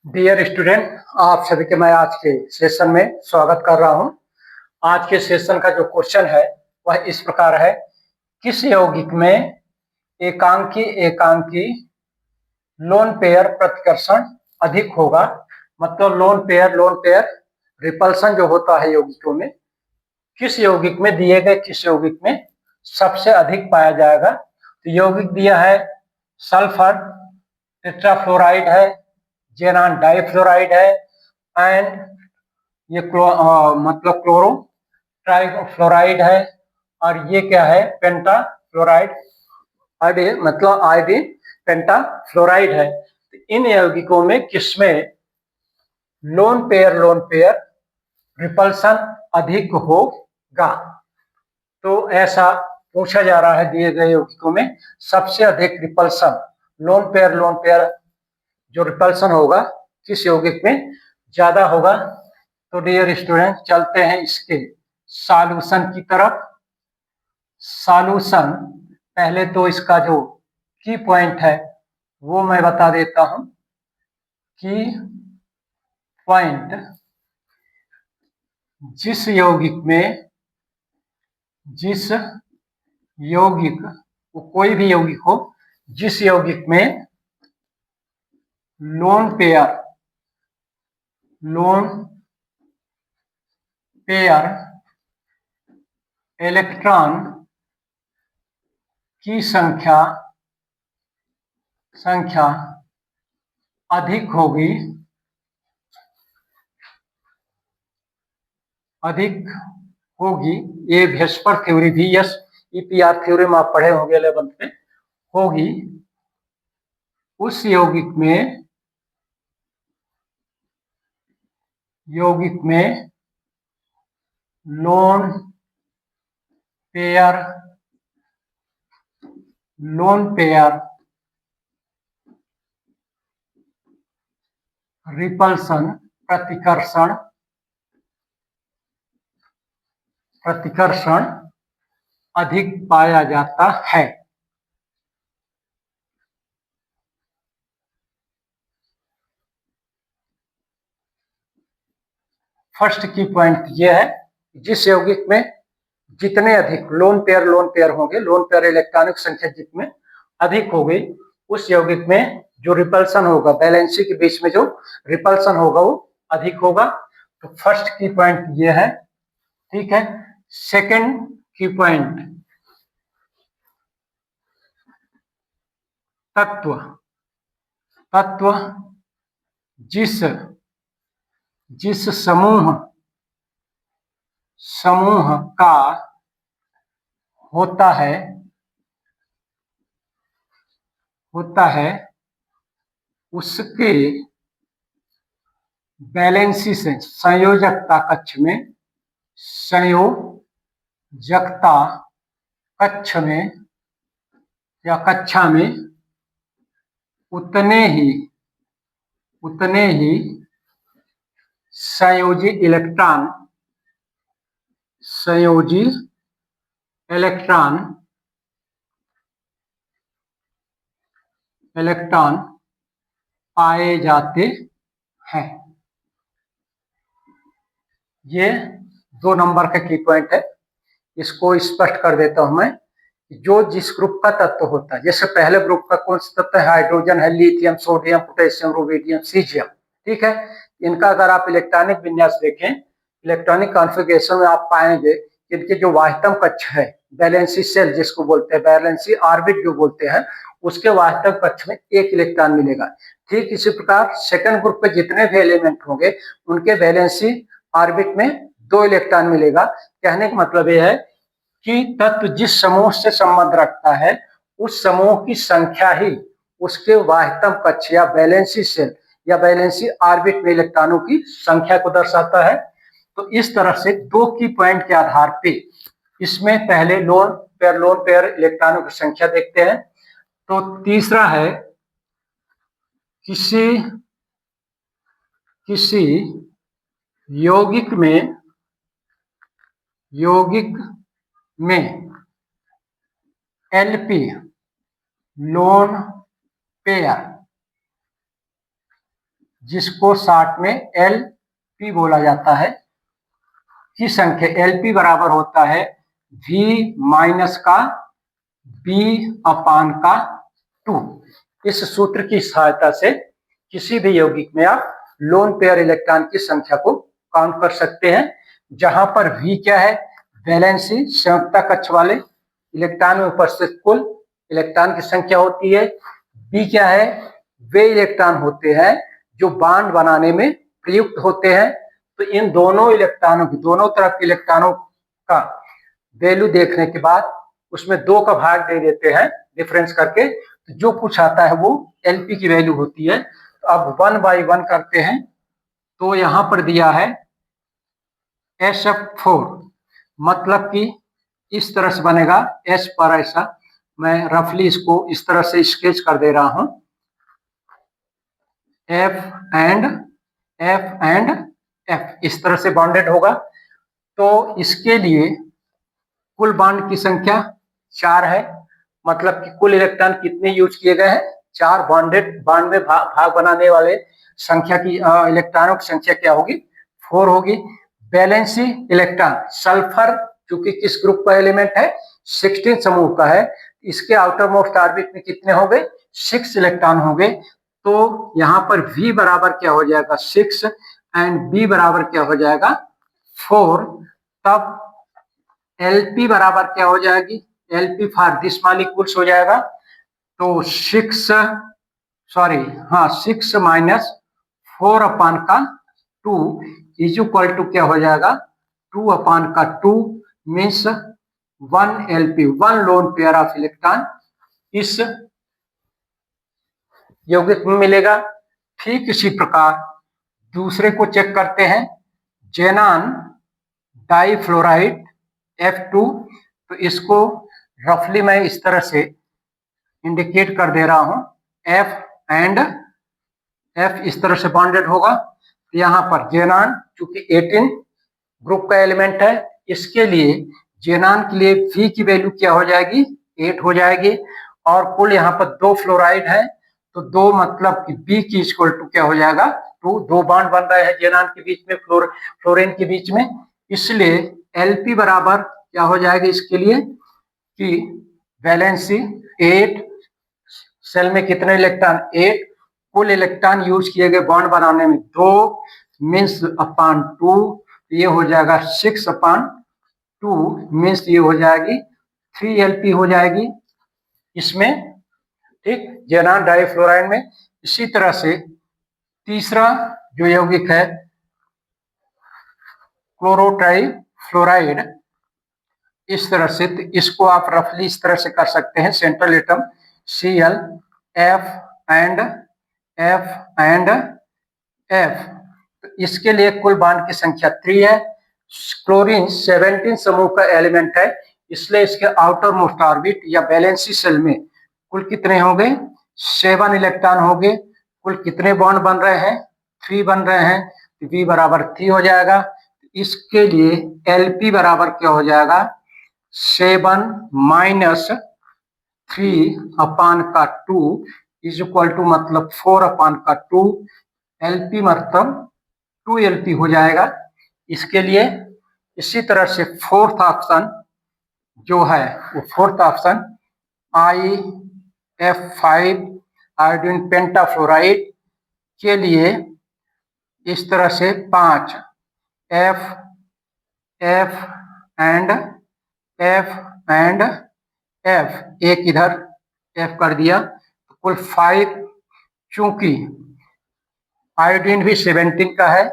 Dear student, आप सभी के मैं आज के सेशन में स्वागत कर रहा हूं। आज के सेशन का जो क्वेश्चन है वह इस प्रकार है। किस यौगिक में एकांकी एकांकी लोन पेयर प्रतिकर्षण अधिक होगा? मतलब लोन पेयर रिपल्सन जो होता है यौगिकों में, किस यौगिक में दिए गए किस यौगिक में सबसे अधिक पाया जाएगा? तो यौगिक दिया है सल्फर टेट्राफ्लोराइड है, जेनान डाइफ्लोराइड है, एंड ये मतलब क्लोरो ट्राइफ्लोराइड है, और ये क्या है पेंटाफ्लोराइड आयोडीन मतलब आयोडीन पेंटाफ्लोराइड है। तो इन यौगिकों में किसमें लोन पेयर रिपल्सन अधिक होगा? तो ऐसा पूछा जा रहा है, दिए गए यौगिकों में सबसे अधिक रिपल्सन लोन पेयर जो रिपल्सन होगा किस यौगिक में ज्यादा होगा? तो डियर स्टूडेंट, चलते हैं इसके सॉल्यूशन की तरफ। सॉल्यूशन पहले तो इसका जो की पॉइंट है वो मैं बता देता हूं। की पॉइंट, जिस यौगिक वो कोई भी यौगिक हो, जिस यौगिक में लोन पेयर इलेक्ट्रॉन की संख्या अधिक होगी। ये वेस्पर थ्योरी भी, यस ईपीआर थ्योरी में आप पढ़े होंगे 11th में, होगी उस यौगिक में लोन पेयर रिपल्सन प्रतिकर्षण अधिक पाया जाता है। फर्स्ट की पॉइंट यह है, जिस यौगिक में जितने अधिक लोन पेयर होंगे, लोन पेयर इलेक्ट्रॉनिक संख्या जितने अधिक होगी, उस यौगिक में जो रिपल्सन होगा, वैलेंसी के बीच में जो रिपल्सन होगा वो अधिक होगा। तो फर्स्ट की पॉइंट ये है, ठीक है। सेकंड की पॉइंट, तत्व जिस समूह का होता है उसके बैलेंसी से संयोजकता कक्ष में या कक्षा में उतने ही संयोजी इलेक्ट्रॉन पाए जाते हैं। ये 2 नंबर का की पॉइंट है। इसको स्पष्ट कर देता हूं मैं। जो जिस ग्रुप का तत्व होता है, जैसे पहले ग्रुप का कौन सा तत्व है? हाइड्रोजन है, lithium, sodium, potassium, rubidium, caesium, ठीक है। इनका अगर आप इलेक्ट्रॉनिक विन्यास देखें, इलेक्ट्रॉनिक कॉन्फ़िगरेशन में आप पाएंगे कि इनके जो वास्तव कक्ष है, वैलेंसी सेल जिसको बोलते हैं, वैलेंसी ऑर्बिट जो बोलते हैं, उसके वास्तव कक्ष में 1 इलेक्ट्रॉन मिलेगा। ठीक इसी प्रकार सेकंड ग्रुप पे जितने भी एलिमेंट होंगे उनके वैलेंसी ऑर्बिट में 2 इलेक्ट्रॉन मिलेगा। कहने का मतलब यह है कि तत्व जिस समूह से संबंध रखता है उस समूह की संख्या ही उसके वास्तव कक्ष या वैलेंसी सेल या वैलेंसी ऑर्बिट में इलेक्ट्रॉनों की संख्या को दर्शाता है। तो इस तरह से 2 की पॉइंट के आधार पे इसमें पहले लोन पेयर इलेक्ट्रॉनों की संख्या देखते हैं। तो तीसरा है, किसी यौगिक में एलपी लोन पेयर जिसको शार्ट में एलपी बोला जाता है, की संख्या एलपी बराबर होता है V माइनस का B अपान का 2। इस सूत्र की सहायता से किसी भी यौगिक में आप लोन पेयर इलेक्ट्रॉन की संख्या को काउंट कर सकते हैं, जहां पर V क्या है, वैलेंसी संयुक्ता कक्ष वाले इलेक्ट्रॉन में उपस्थित कुल इलेक्ट्रॉन की संख्या होती है। B क्या है, वे इलेक्ट्रॉन होते हैं जो बॉन्ड बनाने में प्रयुक्त होते हैं। तो इन दोनों इलेक्ट्रॉनों की, दोनों तरफ के इलेक्ट्रॉनों का वैल्यू देखने के बाद उसमें 2 का भाग दे देते हैं डिफरेंस करके, तो जो कुछ आता है वो एलपी की वैल्यू होती है। तो अब 1 बाई 1 करते हैं, तो यहां पर दिया है SF4, मतलब कि इस तरह से बनेगा एस पर ऐसा, मैं रफली इसको इस तरह से स्केच कर दे रहा हूं, एफ एंड एफ इस तरह से बॉन्डेड होगा। तो इसके लिए कुल बॉन्ड की संख्या 4 है, मतलब कि कुल इलेक्ट्रॉन कितने यूज किए गए हैं, 4 बॉन्डेड बॉन्ड में भाग बनाने वाले संख्या की इलेक्ट्रॉनों की संख्या क्या होगी, 4 होगी। वैलेंसी इलेक्ट्रॉन सल्फर चूंकि किस ग्रुप का एलिमेंट है, 16 समूह का है, इसके आउटर मोस्ट ऑर्बिट में कितने हो गए, 6 इलेक्ट्रॉन हो गए। तो यहाँ पर V बराबर क्या हो जाएगा 6 एंड B बराबर क्या हो जाएगा 4। तब LP बराबर क्या हो जाएगी, LP फॉर दिस मॉलिक्यूल्स हो जाएगा, तो 6 माइनस 4 अपान का 2 इज इक्वल टू क्या हो जाएगा 2 अपान का 2 means 1 LP, 1 lone pair of electron इस यौगिक में मिलेगा। ठीक इसी प्रकार दूसरे को चेक करते हैं, जेनान डाइफ्लोराइड F2, तो इसको रफली मैं इस तरह से इंडिकेट कर दे रहा हूं, F एंड F इस तरह से बॉन्डेड होगा। यहाँ पर जेनान चूंकि 18 ग्रुप का एलिमेंट है, इसके लिए जेनान के लिए V की वैल्यू क्या हो जाएगी 8 हो जाएगी, और कुल यहाँ पर 2 फ्लोराइड है, तो 2 मतलब कि B की इक्वल टू क्या हो जाएगा 2, 2 बॉन्ड बन रहे हैं जेनान के बीच में, फ्लोरीन के बीच में, इसलिए LP बराबर क्या हो जाएगा इसके लिए कि वैलेंसी 8, सेल में कितने इलेक्ट्रॉन 8, कुल इलेक्ट्रॉन यूज किए गए बॉन्ड बनाने में 2 मीन्स अपान 2, ये हो जाएगा 6 अपान 2 मीन्स ये हो जाएगी 3 LP हो जाएगी इसमें, ठीक, जेनान डाइफ्लोराइड में। इसी तरह से तीसरा जो यौगिक है क्लोरोट्राइफ्लोराइड, इस तरह से, तो इसको आप रफली इस तरह से कर सकते हैं, central atom Cl F and F, तो इसके लिए कुल बॉन्ड की संख्या 3 है। क्लोरीन 17 समूह का एलिमेंट है, इसलिए इसके आउटर मोस्ट ऑर्बिट या वैलेंसी सेल में कुल कितने हो गए 7 इलेक्ट्रॉन हो गए। कुल कितने बॉन्ड बन रहे हैं 3 बन रहे हैं, तो V बराबर 3 हो जाएगा। इसके लिए LP बराबर क्या हो जाएगा 7 माइनस 3 अपान का 2 इज इक्वल टू मतलब 4 अपान का 2, LP मतलब 2LP हो जाएगा इसके लिए। इसी तरह से फोर्थ ऑप्शन जो है वो फोर्थ ऑप्शन IF5 आयोडीन पेंटाफ्लोराइड के लिए इस तरह से 5 F एंड F, एक इधर F कर दिया, तो कुल 5, चूंकि आयोडीन भी 17 का है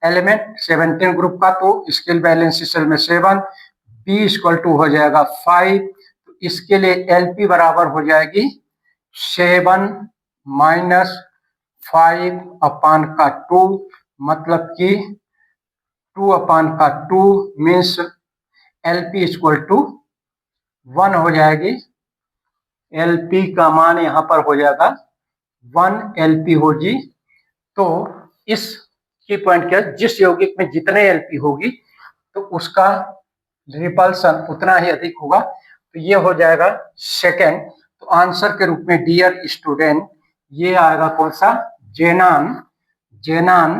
एलिमेंट, 17 ग्रुप का, तो इसके वैलेंसी सेल में 7, B इक्वल टू हो जाएगा 5, तो इसके लिए LP बराबर हो जाएगी 7 माइनस 5 अपान का 2, मतलब कि 2 अपान का 2 मीन्स LP इक्वल टू 1 हो जाएगी। LP का मान यहाँ पर हो जाएगा 1 LP होगी। तो इस की पॉइंट क्या, जिस यौगिक में जितने LP होगी तो उसका रिपल्सन उतना ही अधिक होगा, तो ये हो जाएगा सेकेंड। तो आंसर के रूप में डियर स्टूडेंट ये आएगा कौन सा, जेनान जेनान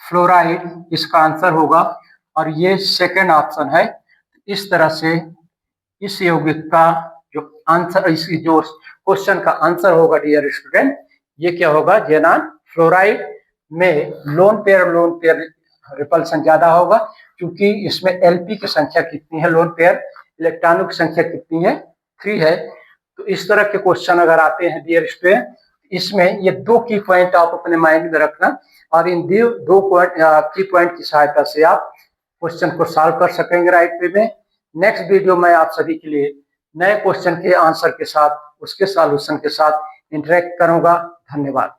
फ्लोराइड इसका आंसर होगा, और ये सेकंड ऑप्शन है। इस तरह से इस यौगिक का जो आंसर, इसकी जो क्वेश्चन का आंसर होगा डियर स्टूडेंट, ये क्या होगा, जेनान फ्लोराइड में लोन पेयर रिपल्सन ज्यादा होगा, क्योंकि इसमें एलपी की संख्या कितनी है, लोन पेयर इलेक्ट्रॉनों की संख्या कितनी है, 3 है। तो इस तरह के क्वेश्चन अगर आते हैं डियर स्टूडेंट, इसमें ये 2 की पॉइंट आप अपने माइंड में रखना, और इन 2 की पॉइंट की सहायता से आप क्वेश्चन को सॉल्व कर सकेंगे राइट वे में। नेक्स्ट वीडियो में आप सभी के लिए नए क्वेश्चन के आंसर के साथ, उसके सॉल्यूशन के साथ इंटरेक्ट करूंगा। धन्यवाद।